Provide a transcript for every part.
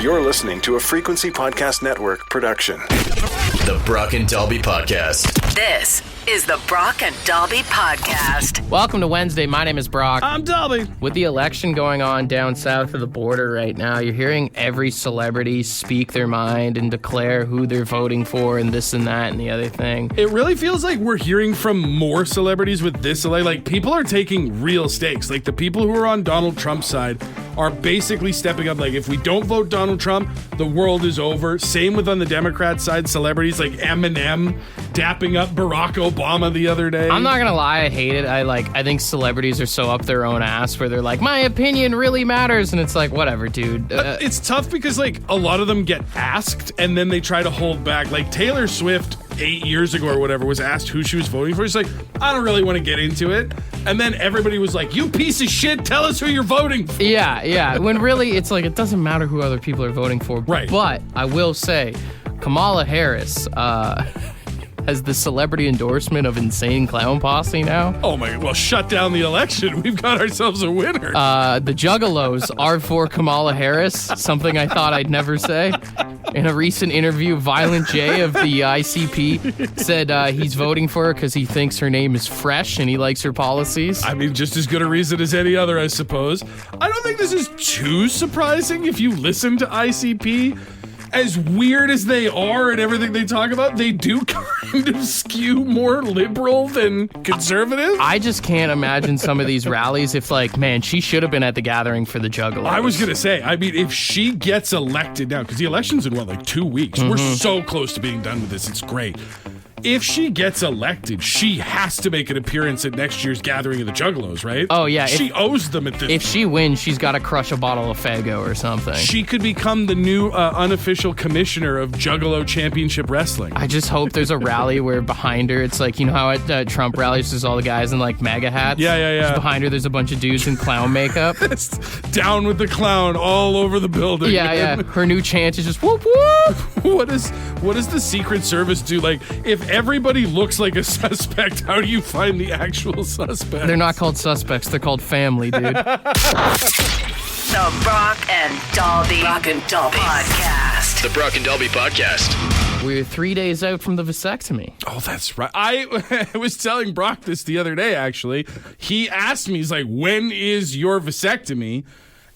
You're listening to a Frequency Podcast Network production. The Brock and Dalby Podcast. This is the Brock and Dalby Podcast. Welcome to Wednesday. My name is Brock. I'm Dalby. With the election going on down south of the border right now, you're hearing every celebrity speak their mind and declare who they're voting for and this and that and the other thing. It really feels like we're hearing from more celebrities with this. Like, people are taking real stakes. Like, the people who are on Donald Trump's side are basically stepping up. Like, if we don't vote Donald Trump, the world is over. Same with on the Democrat side, celebrities like Eminem dapping up Barack Obama the other day. I'm not gonna lie, I hate it. I think celebrities are so up their own ass where they're like, my opinion really matters, and it's like, whatever, dude. It's tough because, like, a lot of them get asked and then they try to hold back. Like, Taylor Swift 8 years ago or whatever was asked who she was voting for. She's like, I don't really want to get into it. And then everybody was like, you piece of shit, tell us who you're voting for. Yeah. When really, it's like, it doesn't matter who other people are voting for. Right. But I will say, Kamala Harris has the celebrity endorsement of Insane Clown Posse now. Oh my God, well, shut down the election. We've got ourselves a winner. The Juggalos are for Kamala Harris, something I thought I'd never say. In a recent interview, Violent J of the ICP said he's voting for her because he thinks her name is fresh and he likes her policies. I mean, just as good a reason as any other, I suppose. I don't think this is too surprising if you listen to ICP. As weird as they are and everything they talk about, they do kind of skew more liberal than conservative. I just can't imagine some of these rallies if, like, man, she should have been at the gathering for the Juggalos. I was going to say, I mean, if she gets elected now, because the election's in, 2 weeks? We're so close to being done with this. It's great. If she gets elected, she has to make an appearance at next year's gathering of the Juggalos, right? Oh, yeah. She owes them at this. If she wins, she's got to crush a bottle of Faygo or something. She could become the new unofficial commissioner of Juggalo Championship Wrestling. I just hope there's a rally where behind her, it's like, you know how at Trump rallies there's all the guys in, like, MAGA hats? Yeah. Just behind her, there's a bunch of dudes in clown makeup. Down with the clown all over the building. Yeah. Her new chant is just whoop whoop. What does the Secret Service do? Like, if everybody looks like a suspect, how do you find the actual suspect? They're not called suspects. They're called family, dude. The Brock and Dalby Podcast. The Brock and Dalby Podcast. We're 3 days out from the vasectomy. Oh, that's right. I was telling Brock this the other day, actually. He asked me, he's like, when is your vasectomy?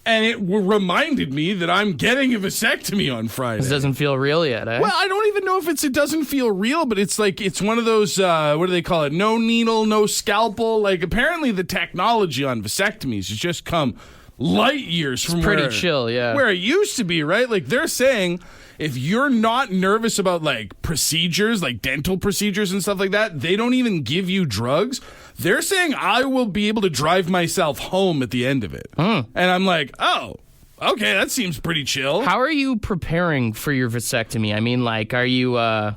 And it reminded me that I'm getting a vasectomy on Friday. It doesn't feel real yet, eh? Well, I don't even know if it doesn't feel real, but it's like, it's one of those, what do they call it? No needle, no scalpel. Like, apparently the technology on vasectomies has just come light years from pretty chill, yeah. where it used to be, right? Like, they're saying if you're not nervous about, like, procedures, like dental procedures and stuff like that, they don't even give you drugs. They're saying I will be able to drive myself home at the end of it. And I'm like, oh, okay, that seems pretty chill. How are you preparing for your vasectomy? I mean, like, are you going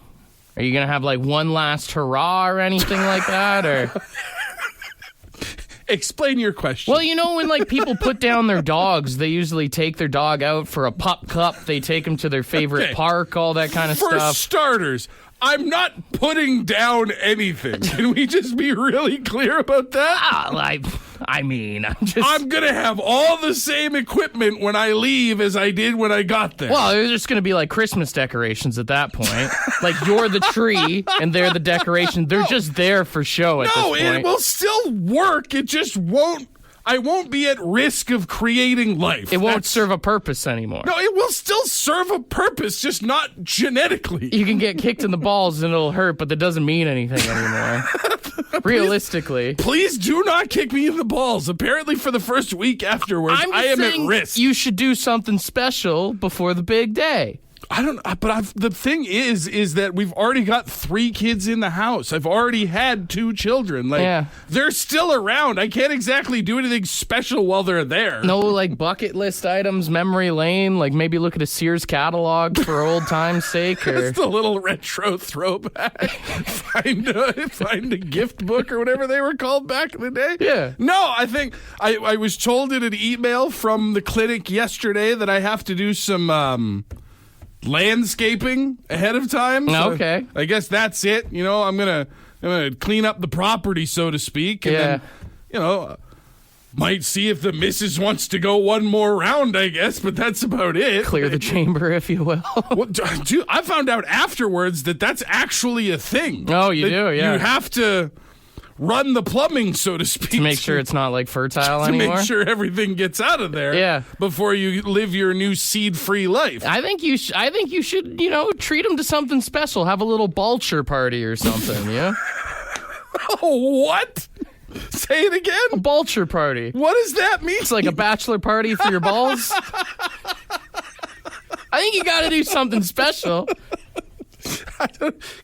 to have, like, one last hurrah or anything like that, or... Explain your question. Well, you know, when, like, people put down their dogs, they usually take their dog out for a pup cup. They take them to their favorite park, all that kind of stuff. For starters, I'm not putting down anything. Can we just be really clear about that? I'm going to have all the same equipment when I leave as I did when I got there. Well, they're just going to be like Christmas decorations at that point. Like, you're the tree and they're the decoration. They're just there for show at this point. No, it will still work. It just won't. I won't be at risk of creating life. It won't serve a purpose anymore. No, it will still serve a purpose, just not genetically. You can get kicked in the balls and it'll hurt, but that doesn't mean anything anymore. Realistically. Please do not kick me in the balls. Apparently for the first week afterwards, I am at risk. You should do something special before the big day. I don't, but the thing is that we've already got 3 kids in the house. I've already had 2 children. Like, they're still around. I can't exactly do anything special while they're there. No, like, bucket list items, memory lane, like maybe look at a Sears catalog for old time's sake. Or... Just a little retro throwback. find a gift book or whatever they were called back in the day. Yeah. No, I think I was told in an email from the clinic yesterday that I have to do some... landscaping ahead of time. So okay. I guess that's it. You know, I'm gonna clean up the property, so to speak. And then, you know, Might see if the missus wants to go one more round, I guess, but that's about it. Clear the chamber, if you will. What, dude, I found out afterwards that that's actually a thing. Oh, you do, yeah. You have to run the plumbing, so to speak. To make sure it's not like fertile to anymore. make sure everything gets out of there. Yeah. Before you live your new seed-free life. I think you should, treat them to something special. Have a little balcher party or something, yeah? Oh, what? Say it again? A balcher party. What does that mean? It's like a bachelor party for your balls. I think you got to do something special.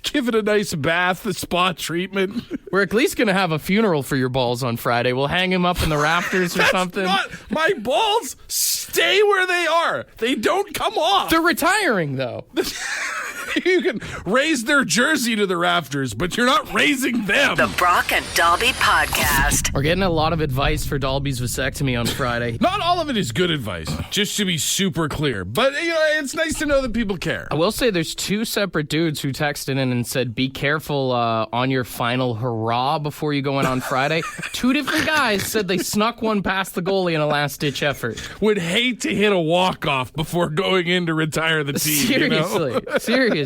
Give it a nice bath, a spa treatment. We're at least going to have a funeral for your balls on Friday. We'll hang them up in the rafters or something. My balls stay where they are. They don't come off. They're retiring, though. You can raise their jersey to the rafters, but you're not raising them. The Brock and Dalby Podcast. We're getting a lot of advice for Dalby's vasectomy on Friday. Not all of it is good advice, just to be super clear. But, it's nice to know that people care. I will say there's two separate dudes who texted in and said, be careful on your final hurrah before you go in on Friday. Two different guys said they snuck one past the goalie in a last-ditch effort. Would hate to hit a walk-off before going in to retire the team. Seriously.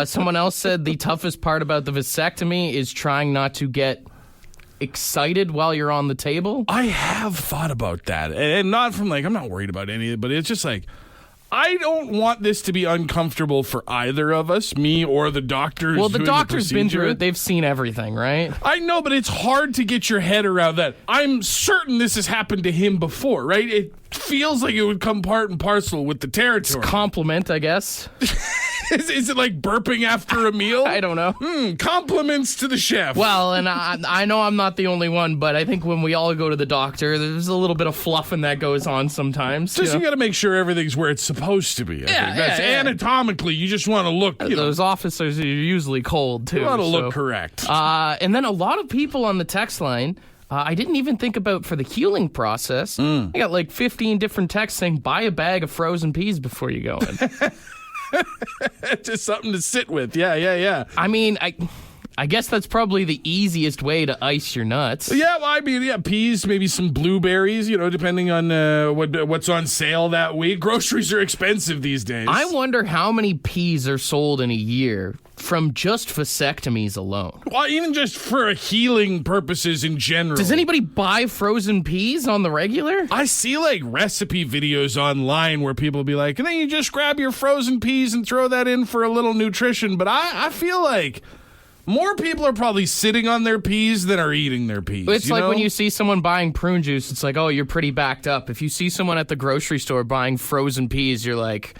Someone else said the toughest part about the vasectomy is trying not to get excited while you're on the table. I have thought about that. And not from I'm not worried about any of it, but it's just I don't want this to be uncomfortable for either of us, me or the doctors. Well, the doctor's been through procedure. it. They've seen everything, right? I know, but it's hard to get your head around that. I'm certain this has happened to him before, right? It feels like it would come part and parcel with the territory. Compliment, I guess. Is it like burping after a meal? I don't know. Compliments to the chef. Well, and I know I'm not the only one, but I think when we all go to the doctor, there's a little bit of fluffing that goes on sometimes. Just you got to make sure everything's where it's supposed to be. I think. That's anatomically, you just want to look. Those officers are usually cold, too. You want to look correct. And then a lot of people on the text line, I didn't even think about for the healing process. I got 15 different texts saying, buy a bag of frozen peas before you go in. Just something to sit with. Yeah. I mean, I guess that's probably the easiest way to ice your nuts. Yeah, well, I mean, peas, maybe some blueberries, depending on what's on sale that week. Groceries are expensive these days. I wonder how many peas are sold in a year from just vasectomies alone. Well, even just for healing purposes in general. Does anybody buy frozen peas on the regular? I see recipe videos online where people be like, and then you just grab your frozen peas and throw that in for a little nutrition. But I feel like more people are probably sitting on their peas than are eating their peas. It's like when you see someone buying prune juice, it's like, oh, you're pretty backed up. If you see someone at the grocery store buying frozen peas, you're like,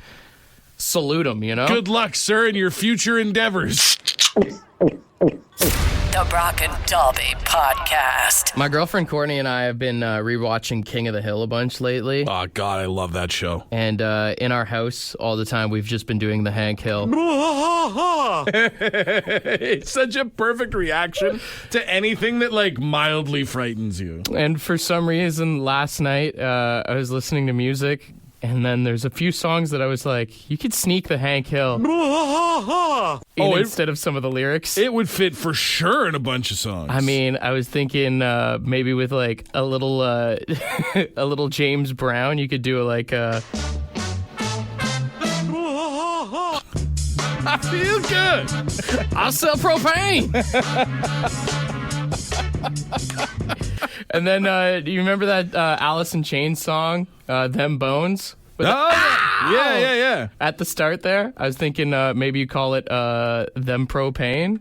salute them, Good luck, sir, in your future endeavors. The Brock and Dalby Podcast. My girlfriend Courtney and I have been rewatching King of the Hill a bunch lately. Oh, God, I love that show. And in our house all the time, we've just been doing the Hank Hill. It's such a perfect reaction to anything that, mildly frightens you. And for some reason, last night, I was listening to music, and then there's a few songs that I was like, you could sneak the Hank Hill instead of some of the lyrics. It would fit for sure in a bunch of songs. I mean, I was thinking maybe with a little a little James Brown, you could do I feel good. I'll sell propane. And then, do you remember that Alice in Chains song, Them Bones? Yeah. At the start there, I was thinking maybe you call it Them Propane.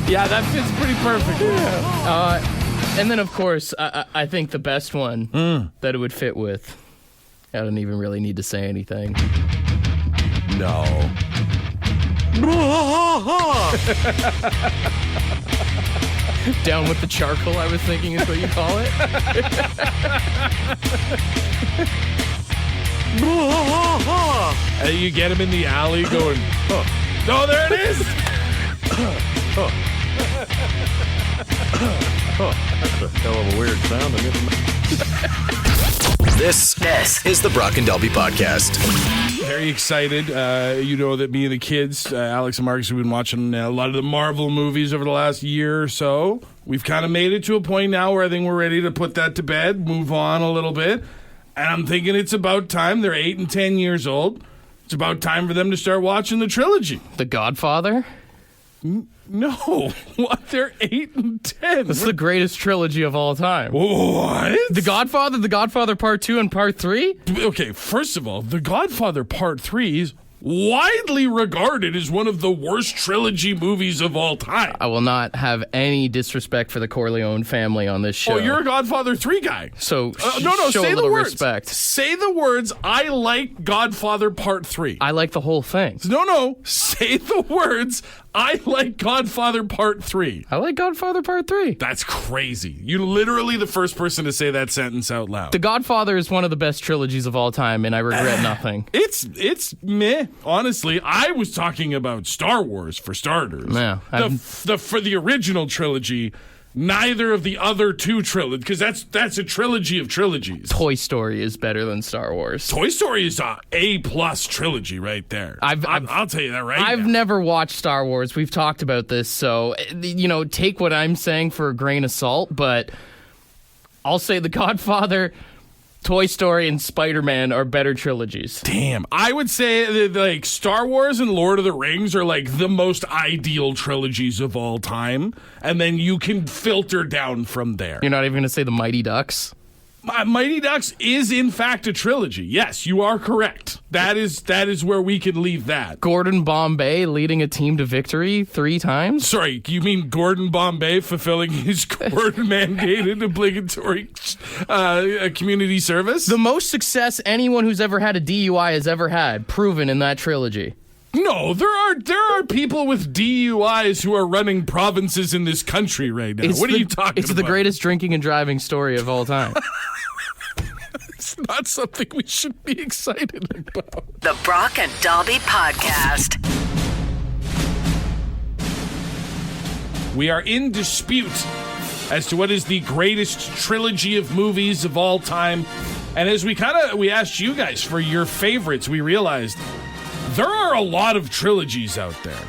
Yeah, that fits pretty perfect. And then, of course, I think the best one that it would fit with, I don't even really need to say anything. No. Down with the charcoal, I was thinking is what you call it. And you get him in the alley going, oh, there it is. That's a hell of a weird sound. This is the Brock and Dalby Podcast. Very excited. You know that me and the kids, Alex and Marcus, have been watching a lot of the Marvel movies over the last year or so. We've kind of made it to a point now where I think we're ready to put that to bed, move on a little bit. And I'm thinking it's about time. They're 8 and 10 years old. It's about time for them to start watching the trilogy. The Godfather? No. What? They're 8 and 10. This is the greatest trilogy of all time. What? The Godfather Part 2 and Part 3? Okay, first of all, The Godfather Part 3 is widely regarded as one of the worst trilogy movies of all time. I will not have any disrespect for the Corleone family on this show. Oh, you're a Godfather 3 guy. So no, show say a little the words. respect. Say the words, I like Godfather Part 3. I like the whole thing. No. Say the words, I like Godfather Part 3. I like Godfather Part 3. That's crazy. You're literally the first person to say that sentence out loud. The Godfather is one of the best trilogies of all time, and I regret nothing. It's meh. Honestly, I was talking about Star Wars for starters. Yeah, for the original trilogy, neither of the other two trilogies, because that's a trilogy of trilogies. Toy Story is better than Star Wars. Toy Story is a A+ trilogy right there. I'll tell you that right now. I've never watched Star Wars. We've talked about this, so take what I'm saying for a grain of salt. But I'll say The Godfather, Toy Story, and Spider-Man are better trilogies. Damn. I would say that, Star Wars and Lord of the Rings are the most ideal trilogies of all time, and then you can filter down from there. You're not even going to say The Mighty Ducks? Mighty Ducks is in fact a trilogy. Yes, you are correct. That is where we can leave that. Gordon Bombay leading a team to victory 3 times? Sorry, you mean Gordon Bombay fulfilling his court-mandated obligatory community service? The most success anyone who's ever had a DUI has ever had, proven in that trilogy. No, there are people with DUIs who are running provinces in this country right now. What are you talking about? It's the greatest drinking and driving story of all time. It's not something we should be excited about. The Brock and Dalby Podcast. We are in dispute as to what is the greatest trilogy of movies of all time. And as we asked you guys for your favorites, we realized there are a lot of trilogies out there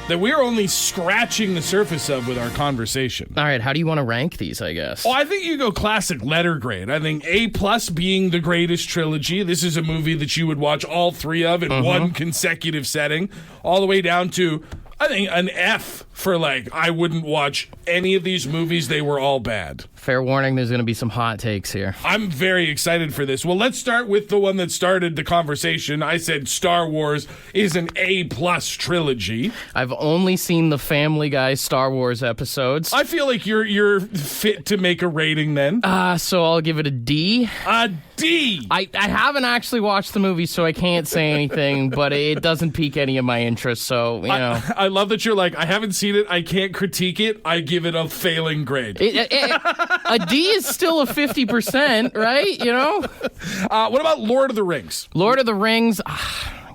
that we're only scratching the surface of with our conversation. All right, how do you want to rank these, I guess? Oh, I think you go classic letter grade. I think A+ being the greatest trilogy. This is a movie that you would watch all 3 of in one consecutive setting, all the way down to, I think, an F for I wouldn't watch any of these movies. They were all bad. Fair warning, there's going to be some hot takes here. I'm very excited for this. Well, let's start with the one that started the conversation. I said Star Wars is an A+ trilogy. I've only seen the Family Guy Star Wars episodes. I feel like you're fit to make a rating then. So I'll give it a D. A D. I haven't actually watched the movie, so I can't say anything, but it doesn't pique any of my interest, so, I love that you're I haven't seen it, I can't critique it, I give it a failing grade. A D is still a 50%, right? What about Lord of the Rings? Lord of the Rings,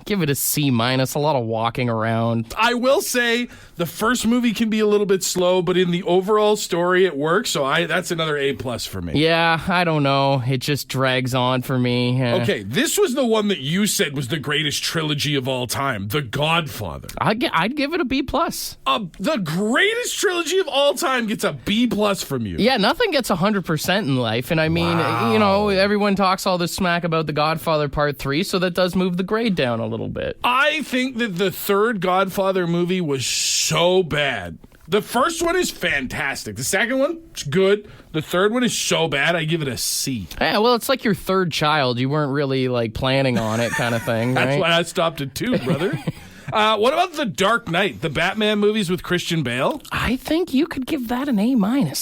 give it a C-. A lot of walking around. I will say the first movie can be a little bit slow, but in the overall story, it works. So that's another A+ for me. Yeah, I don't know. It just drags on for me. Okay, this was the one that you said was the greatest trilogy of all time, The Godfather. I'd give it a B+. The greatest trilogy of all time gets a B+ from you. Yeah, nothing gets 100% in life. And I mean, everyone talks all this smack about The Godfather Part 3, so that does move the grade down a little bit. I think that the third Godfather movie was so bad. The first one is fantastic. The second one is good. The third one is so bad, I give it a C. Yeah, well, it's like your third child. You weren't really planning on it kind of thing, right? That's why I stopped at 2, brother. What about The Dark Knight, the Batman movies with Christian Bale? I think you could give that an A-,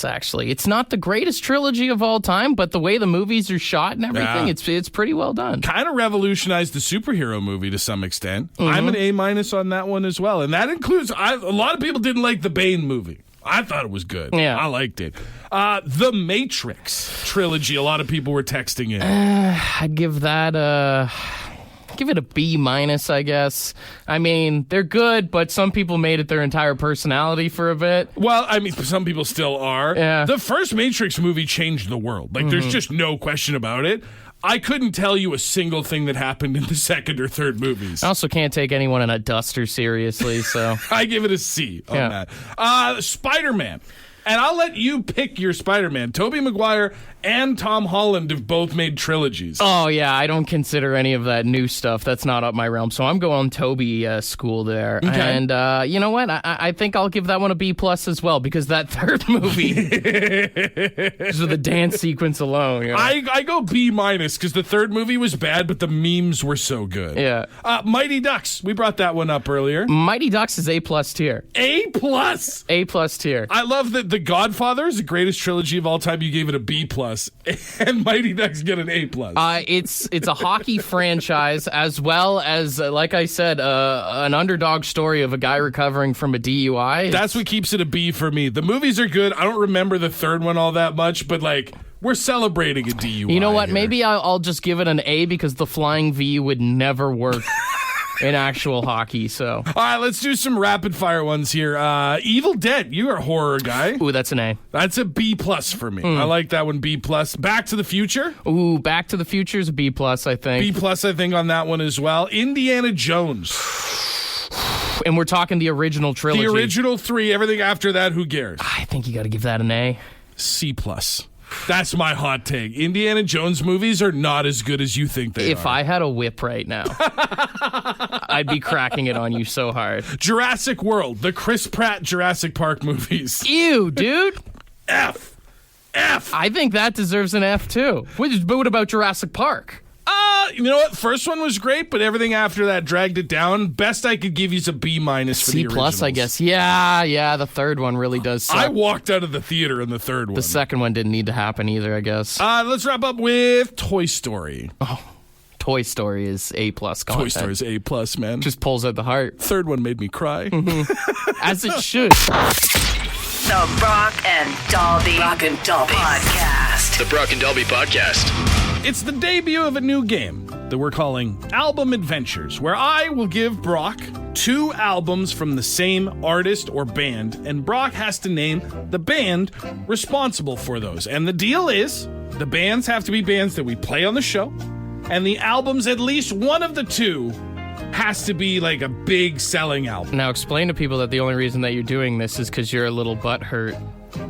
actually. It's not the greatest trilogy of all time, but the way the movies are shot and everything, it's pretty well done. Kind of revolutionized the superhero movie to some extent. I'm an A- on that one as well. And that includes, a lot of people didn't like the Bane movie. I thought it was good. Yeah. I liked it. The Matrix trilogy, a lot of people were texting in. I'd give that give it a B-, I guess. I mean, they're good, but some people made it their entire personality for a bit. Well, I mean, some people still are. Yeah. The first Matrix movie changed the world. Like, there's just no question about it. I couldn't tell you a single thing that happened in the second or third movies. I also can't take anyone in a duster seriously, so. I give it a C on that. Spider-Man. And I'll let you pick your Spider-Man. Tobey Maguire and Tom Holland have both made trilogies. Oh, yeah, I don't consider any of that new stuff. That's not up my realm. So I'm going Toby school there. Okay. And you know what? I think I'll give that one a B+ as well, because that third movie, just with the dance sequence alone. You know? I go B- because the third movie was bad, but the memes were so good. Yeah. Mighty Ducks. We brought that one up earlier. Mighty Ducks is A+ tier. A+. A+ tier. I love that The Godfather is the greatest trilogy of all time. You gave it a B+, and Mighty Ducks get an A+. It's a hockey franchise, as well as, like I said, an underdog story of a guy recovering from a DUI. That's what keeps it a B for me. The movies are good. I don't remember the third one all that much, but like, we're celebrating a DUI. You know what? here. Maybe I'll just give it an A, because the flying V would never work in actual hockey. So, all right, let's do some rapid fire ones here. Evil Dead. You're a horror guy. ooh, that's an A. That's a B+ for me. I like that one. B+. Back to the Future. Ooh, Back to the Future is a B+, I think. B+, I think, on that one as well. Indiana Jones. And we're talking the original trilogy. The original 3. Everything after that, who cares? I think you got to give that an A. C+. That's my hot take. Indiana Jones movies are not as good as you think they are. If I had a whip right now, I'd be cracking it on you so hard. Jurassic World, the Chris Pratt Jurassic Park movies. Ew, dude. F. I think that deserves an F, too. What about Jurassic Park? You know what? First one was great, but everything after that dragged it down. Best I could give you is a B- for the originals. C+, I guess. Yeah, the third one really does suck. I walked out of the theater in the third one. The second one didn't need to happen either, I guess. Let's wrap up with Toy Story. Toy Story is A+ content. Toy Story is A+, man. Just pulls out the heart. Third one made me cry. As it should. The Brock and Dalby Podcast. The Brock and Dalby Podcast. It's the debut of a new game that we're calling Album Adventures, where I will give Brock 2 albums from the same artist or band, and Brock has to name the band responsible for those. And the deal is, the bands have to be bands that we play on the show, and the albums, at least one of the 2, has to be like a big selling album. Now explain to people that the only reason that you're doing this is because you're a little butthurt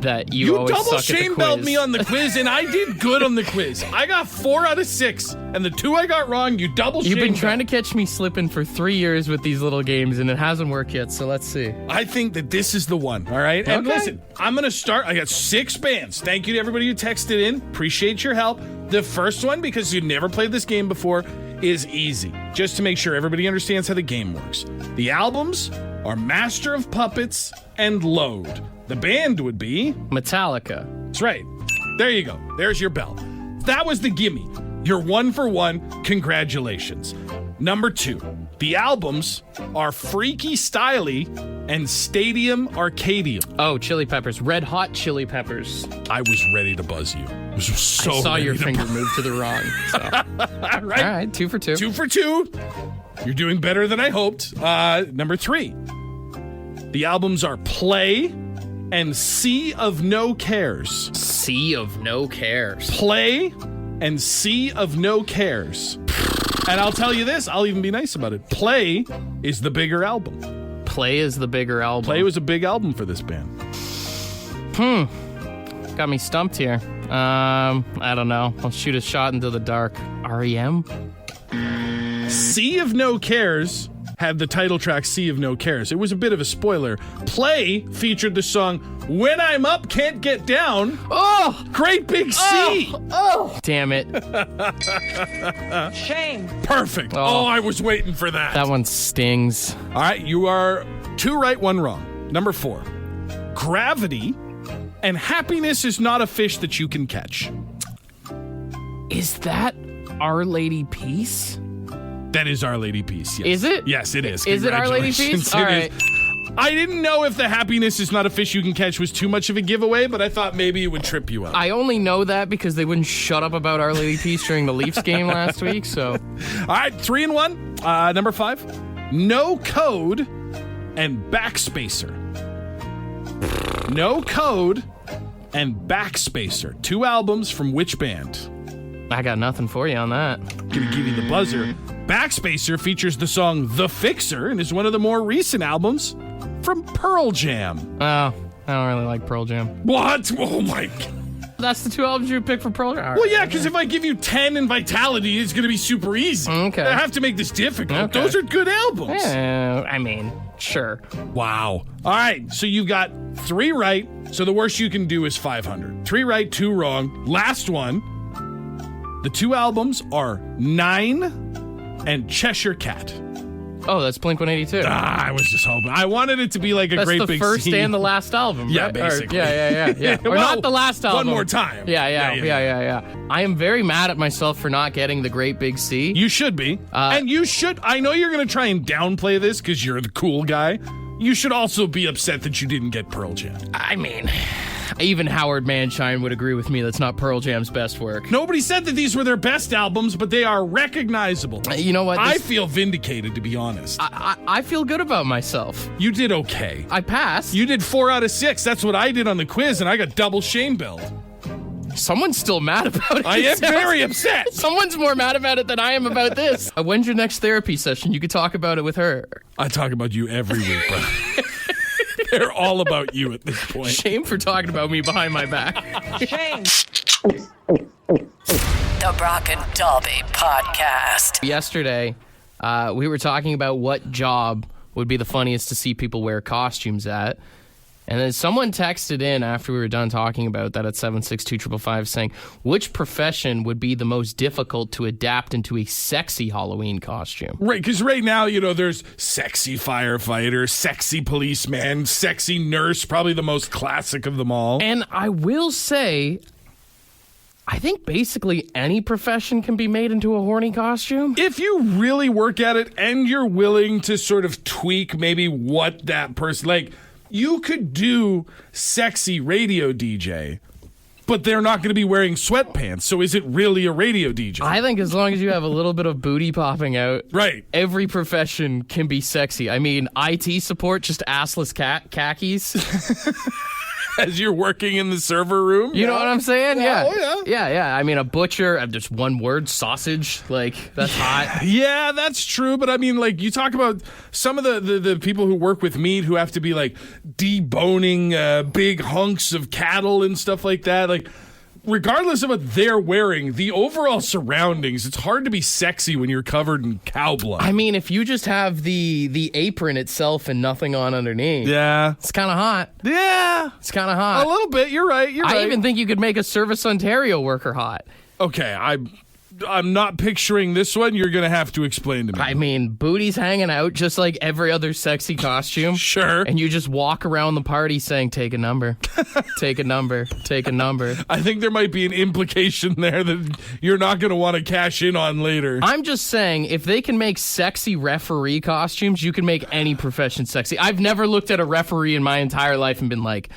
that you always double suck at the shame quiz. belled me on the quiz, and I did good on the quiz. I got 4 out of 6, and the 2 I got wrong, you double shame. You've been trying to catch me slipping for 3 years with these little games, and it hasn't worked yet, so let's see. I think that this is the one, all right? And Okay. listen, I'm going to start. I got 6 bands. Thank you to everybody who texted in. Appreciate your help. The first one, because you never played this game before, is easy. Just to make sure everybody understands how the game works. The albums are Master of Puppets and Load. The band would be... Metallica. That's right. There you go. There's your bell. That was the gimme. You're 1 for 1. Congratulations. Number 2. The albums are Freaky Styley and Stadium Arcadium. Oh, Chili Peppers. Red Hot Chili Peppers. I was ready to buzz you. I was so I saw ready your to finger buzz. move to the wrong. So. All right. All right, 2 for 2. 2 for 2. You're doing better than I hoped. Number 3. The albums are Play and Sea of No Cares. Sea of No Cares. Play and Sea of No Cares. And I'll tell you this, I'll even be nice about it. Play is the bigger album. Play is the bigger album. Play was a big album for this band. Got me stumped here. I don't know. I'll shoot a shot into the dark. REM? Sea of No Cares had the title track Sea of No Cares. It was a bit of a spoiler. Play featured the song When I'm Up, Can't Get Down. Oh! Great Big Sea. Oh! Damn it. Shame. Perfect. Oh. Oh, I was waiting for that. That one stings. All right, you are 2 right, 1 wrong. Number 4. Gravity and Happiness is Not a Fish That You Can Catch. Is that Our Lady Peace? That is Our Lady Peace, yes. Is it? Yes, it is. Is it Our Lady Peace? Congratulations. All It right. is. I didn't know if the happiness is not a fish you can catch was too much of a giveaway, but I thought maybe it would trip you up. I only know that because they wouldn't shut up about Our Lady Peace during the Leafs game last week, so. All right, 3 and 1. Number 5, No Code and Backspacer. No Code and Backspacer. 2 albums from which band? I got nothing for you on that. Gonna give you the buzzer. Backspacer features the song The Fixer and is one of the more recent albums from Pearl Jam. Oh, I don't really like Pearl Jam. What? Oh my God. That's the 2 albums you would pick for Pearl Jam? Well, yeah, because if I give you 10 and Vitality, it's gonna be super easy. Okay. I have to make this difficult. Okay. Those are good albums. I mean, sure. Wow. All right, so you got 3 right, so the worst you can do is 500. 3 right, 2 wrong. Last one. The 2 albums are 9 and Cheshire Cat. Oh, that's Blink-182. I was just hoping. I wanted it to be like a That's great the big first scene. and the last album, Yeah, right? basically. Yeah. Or Well, not the last album. one more time. Yeah. I am very mad at myself for not getting the Great Big C. You should be. And you should. I know you're going to try and downplay this because you're the cool guy. You should also be upset that you didn't get Pearl Jam. I mean, even Howard Manshine would agree with me that's not Pearl Jam's best work. Nobody said that these were their best albums, but they are recognizable. You know what? I feel vindicated, to be honest. I feel good about myself. You did okay. I passed. You did 4 out of 6. That's what I did on the quiz, and I got double shame billed. Someone's still mad about it. I am very upset. Someone's more mad about it than I am about this. When's your next therapy session? You could talk about it with her. I talk about you every week, bro. They're all about you at this point. Shame for talking about me behind my back. Shame. The Brock and Dalby Podcast. Yesterday, we were talking about what job would be the funniest to see people wear costumes at. And then someone texted in after we were done talking about that at 762-555 saying, which profession would be the most difficult to adapt into a sexy Halloween costume? Right, because right now, there's sexy firefighter, sexy policeman, sexy nurse, probably the most classic of them all. And I will say, I think basically any profession can be made into a horny costume. If you really work at it and you're willing to sort of tweak maybe what that person, like, you could do sexy radio DJ, but they're not going to be wearing sweatpants. So is it really a radio DJ? I think as long as you have a little bit of booty popping out, right, every profession can be sexy. I mean, IT support, just assless khakis. As you're working in the server room? You know what I'm saying? Yeah. Oh, yeah. Yeah. I mean, a butcher, just one word, sausage. Like, that's hot. Yeah, that's true. But I mean, like, you talk about some of the people who work with meat who have to be, like, deboning big hunks of cattle and stuff like that. Like, regardless of what they're wearing, the overall surroundings, it's hard to be sexy when you're covered in cow blood. I mean, if you just have the apron itself and nothing on underneath. Yeah. It's kind of hot. Yeah. It's kind of hot. A little bit. You're right. I even think you could make a Service Ontario worker hot. Okay, I'm not picturing this one. You're going to have to explain to me. I mean, booty's hanging out just like every other sexy costume. Sure. And you just walk around the party saying, take a number, take a number, take a number. I think there might be an implication there that you're not going to want to cash in on later. I'm just saying, if they can make sexy referee costumes, you can make any profession sexy. I've never looked at a referee in my entire life and been like,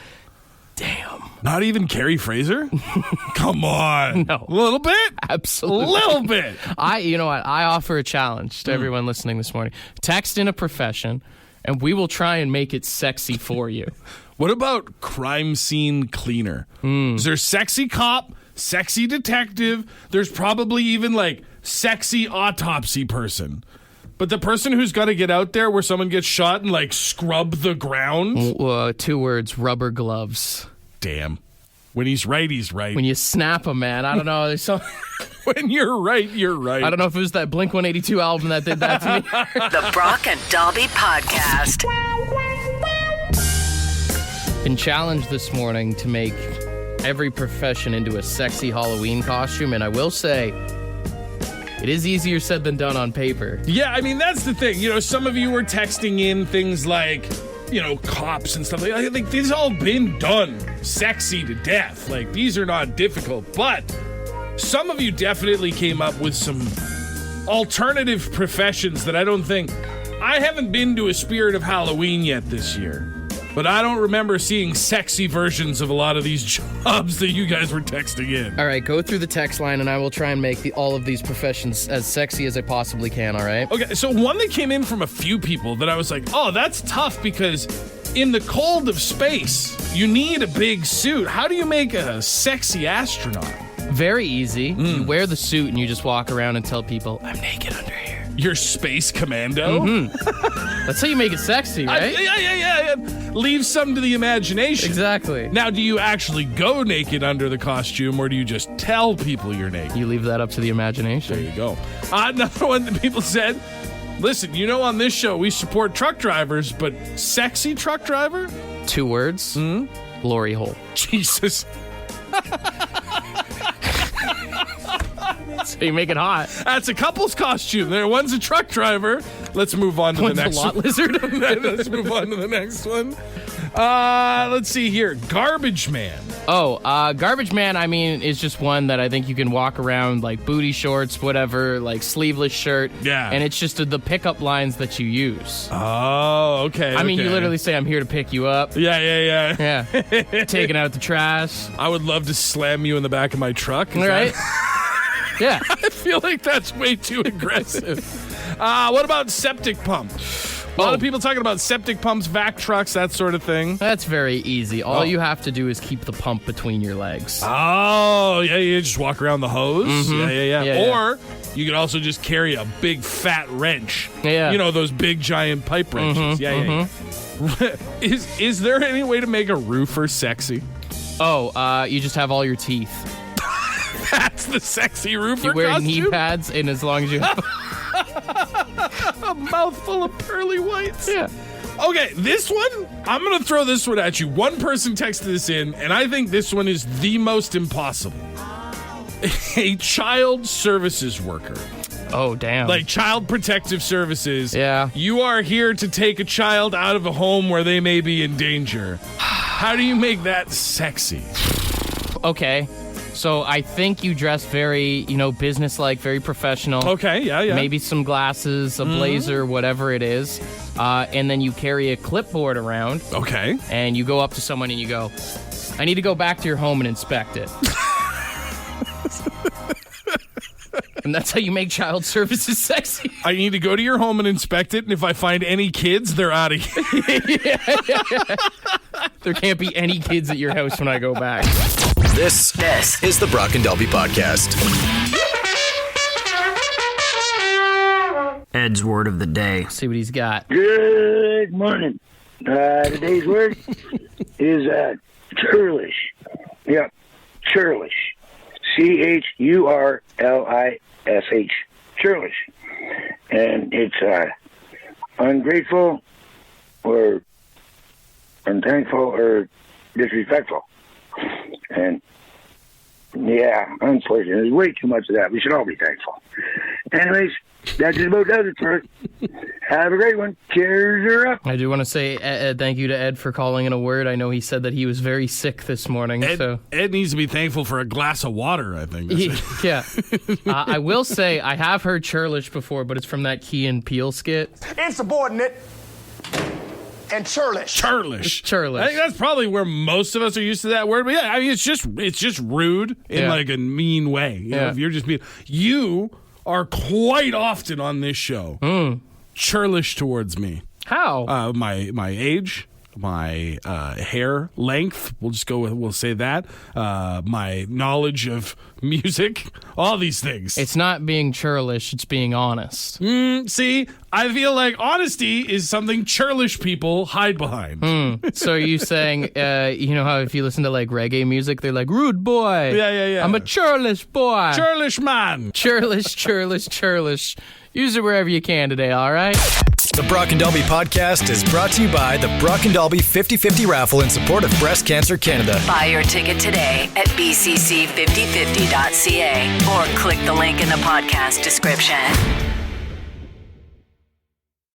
damn. Not even Carrie Fraser? Come on. No. A little bit? Absolutely. A little bit. You know what? I offer a challenge to everyone listening this morning. Text in a profession, and we will try and make it sexy for you. What about crime scene cleaner? Is there sexy cop, sexy detective? There's probably even, like, sexy autopsy person. But the person who's got to get out there where someone gets shot and, like, scrub the ground? 2 words, rubber gloves. Damn. When he's right, he's right. When you snap them, man. I don't know. There's some... When you're right, you're right. I don't know if it was that Blink-182 album that did that to me. The Brock and Dalby Podcast. Been challenged this morning to make every profession into a sexy Halloween costume, and I will say, it is easier said than done on paper. Yeah, I mean, that's the thing. Some of you were texting in things like, cops and stuff like that. Like, these all been done sexy to death. Like, these are not difficult. But some of you definitely came up with some alternative professions that I don't think I haven't been to a Spirit of Halloween yet this year. But I don't remember seeing sexy versions of a lot of these jobs that you guys were texting in. All right, go through the text line, and I will try and make all of these professions as sexy as I possibly can, all right? Okay, so one that came in from a few people that I was like, oh, that's tough because in the cold of space, you need a big suit. How do you make a sexy astronaut? Very easy. You wear the suit, and you just walk around and tell people, I'm naked under here. You're space commando? That's how you make it sexy, right? Yeah. Leave some to the imagination. Exactly. Now, do you actually go naked under the costume, or do you just tell people you're naked? You leave that up to the imagination. There you go. Another one that people said, listen, on this show we support truck drivers, but sexy truck driver? 2 words. Glory hole. Jesus. So you make it hot. That's a couple's costume. One's a truck driver. Let's move on to the next one. One's a lot lizard. Let's move on to the next one. Let's see here. Garbage man. Oh, garbage man, I mean, is just one that I think you can walk around like booty shorts, whatever, like sleeveless shirt. Yeah. And it's just the pickup lines that you use. Oh, okay. I mean, you literally say, I'm here to pick you up. Yeah. Yeah. Taking out the trash. I would love to slam you in the back of my truck. All right. Yeah. I feel like that's way too aggressive. What about septic pump? A lot of people talking about septic pumps, vac trucks, that sort of thing. That's very easy. All you have to do is keep the pump between your legs. Oh, yeah. Just walk around the hose. Yeah, or you could also just carry a big fat wrench. Yeah. Those big giant pipe wrenches. Yeah. Is there any way to make a roofer sexy? Oh, you just have all your teeth. That's the sexy roofer You wear costume? knee pads, and as long as you have... A mouthful of pearly whites. Yeah. Okay, this one, I'm going to throw this one at you. One person texted this in, and I think this one is the most impossible. A child services worker. Oh, damn. Like Child Protective Services. Yeah. You are here to take a child out of a home where they may be in danger. How do you make that sexy? Okay. So I think you dress very, business-like, very professional. Okay, yeah. Maybe some glasses, a blazer, whatever it is. And then you carry a clipboard around. Okay. And you go up to someone and you go, I need to go back to your home and inspect it. And that's how you make child services sexy. I need to go to your home and inspect it, and if I find any kids, they're out of here. Yeah. There can't be any kids at your house when I go back. This is the Brock and Dalby Podcast. Ed's word of the day. See what he's got. Good morning. Today's word is churlish. Yeah, churlish. Churlish. Churlish. And it's ungrateful or unthankful or disrespectful. And yeah, unfortunately, there's way too much of that. We should all be thankful. Anyways, that just about does it for us. Have a great one. Cheers her up. I do want to say Ed, thank you to Ed for calling in a word. I know he said that he was very sick this morning. Ed needs to be thankful for a glass of water, I think. Yeah. I will say I have heard churlish before, but it's from that Key and Peele skit. Insubordinate and churlish. Churlish. I think that's probably where most of us are used to that word. But yeah, I mean, it's just rude in like a mean way. You know, if you're just being, you are quite often on this show churlish towards me. How? My age, my hair length. We'll say that. My knowledge of music, all these things. It's not being churlish, it's being honest. See, I feel like honesty is something churlish people hide behind. So are you saying, you know how if you listen to like reggae music, they're like, rude boy. Yeah. I'm a churlish boy. Churlish man. Churlish. Use it wherever you can today, all right? The Brock and Dalby Podcast is brought to you by the Brock and Dalby 50/50 raffle in support of Breast Cancer Canada. Buy your ticket today at bcc5050.ca or click the link in the podcast description.